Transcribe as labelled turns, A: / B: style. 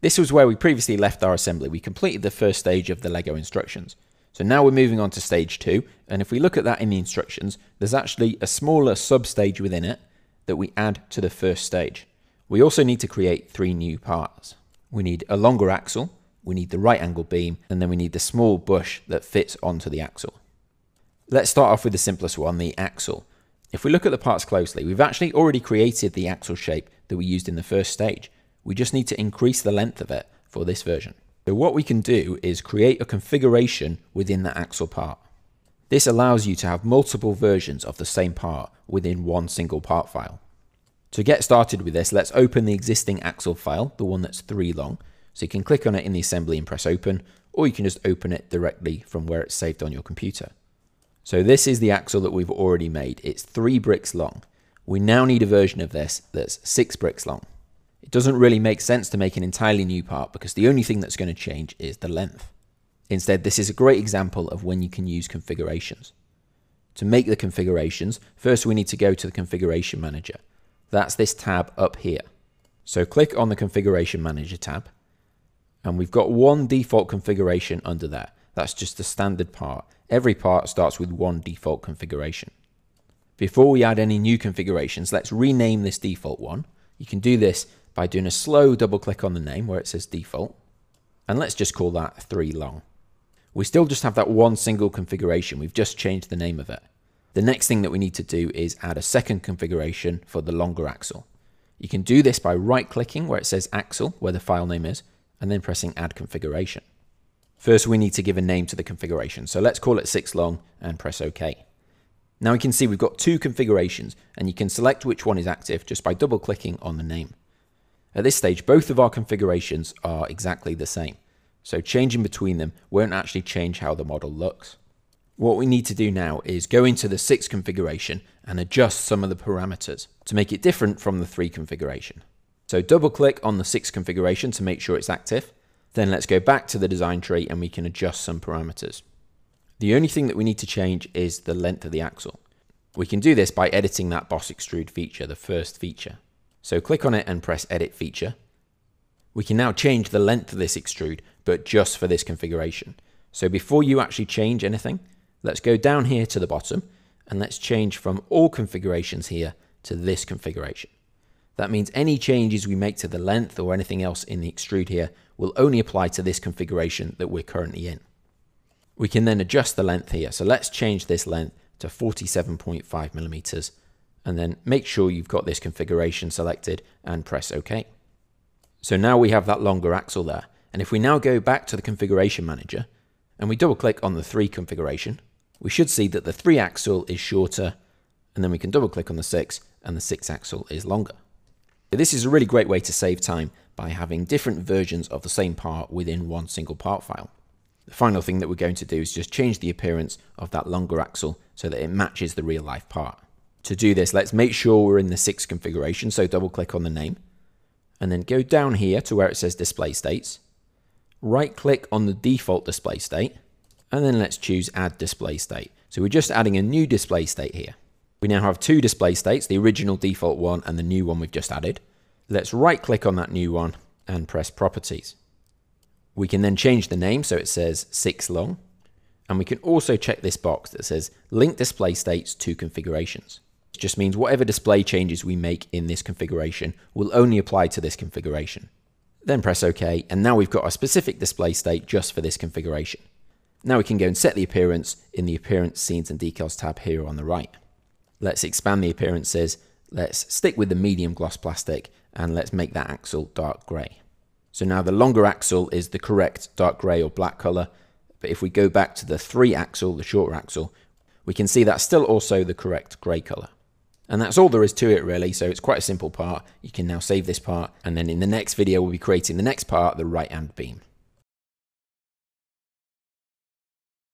A: This was where we previously left our assembly. We completed the first stage of the Lego instructions. So now we're moving on to stage 2, and if we look at that in the instructions, there's actually a smaller sub-stage within it that we add to the first stage. We also need to create 3 new parts. We need a longer axle, we need the right angle beam, and then we need the small bush that fits onto the axle. Let's start off with the simplest one, the axle. If we look at the parts closely, we've actually already created the axle shape that we used in the first stage. We just need to increase the length of it for this version. So what we can do is create a configuration within the axle part. This allows you to have multiple versions of the same part within one single part file. To get started with this, let's open the existing axle file, the one that's 3 long. So you can click on it in the assembly and press open, or you can just open it directly from where it's saved on your computer. So this is the axle that we've already made. It's 3 bricks long. We now need a version of this that's 6 bricks long. It doesn't really make sense to make an entirely new part because the only thing that's going to change is the length. Instead, this is a great example of when you can use configurations. To make the configurations, first we need to go to the configuration manager. That's this tab up here. So click on the configuration manager tab, and we've got one default configuration under there. That's just a standard part. Every part starts with one default configuration. Before we add any new configurations, let's rename this default one. You can do this by doing a slow double click on the name where it says default, and let's just call that 3 long. We still just have that one single configuration, we've just changed the name of it. The next thing that we need to do is add a second configuration for the longer axle. You can do this by right clicking where it says axle, where the file name is, and then pressing add configuration. First we need to give a name to the configuration, so let's call it 6 long and press OK. Now we can see we've got 2 configurations, and you can select which one is active just by double clicking on the name. At this stage, both of our configurations are exactly the same, so changing between them won't actually change how the model looks. What we need to do now is go into the 6 configuration and adjust some of the parameters to make it different from the 3 configuration. So double click on the 6 configuration to make sure it's active, then let's go back to the design tree and we can adjust some parameters. The only thing that we need to change is the length of the axle. We can do this by editing that boss extrude feature, the first feature. So click on it and press edit feature. We can now change the length of this extrude, but just for this configuration. So before you actually change anything, let's go down here to the bottom and let's change from all configurations here to this configuration. That means any changes we make to the length or anything else in the extrude here will only apply to this configuration that we're currently in. We can then adjust the length here. So let's change this length to 47.5 millimeters. And then make sure you've got this configuration selected and press OK. So now we have that longer axle there. And if we now go back to the configuration manager and we double click on the 3 configuration, we should see that the 3 axle is shorter, and then we can double click on the 6 and the 6 axle is longer. This is a really great way to save time by having different versions of the same part within one single part file. The final thing that we're going to do is just change the appearance of that longer axle so that it matches the real life part. To do this, let's make sure we're in the 6 configuration, so double click on the name, and then go down here to where it says display states, right click on the default display state, and then let's choose add display state. So we're just adding a new display state here. We now have 2 display states, the original default one and the new one we've just added. Let's right click on that new one and press properties. We can then change the name so it says 6 long, and we can also check this box that says link display states to configurations. It just means whatever display changes we make in this configuration will only apply to this configuration. Then press OK, and now we've got a specific display state just for this configuration. Now we can go and set the appearance in the Appearance, Scenes and Decals tab here on the right. Let's expand the appearances, let's stick with the medium gloss plastic, and let's make that axle dark grey. So now the longer axle is the correct dark grey or black colour, but if we go back to the 3 axle, the shorter axle, we can see that's still also the correct grey colour. And that's all there is to it really, so it's quite a simple part. You can now save this part, and then in the next video we'll be creating the next part, the right hand beam.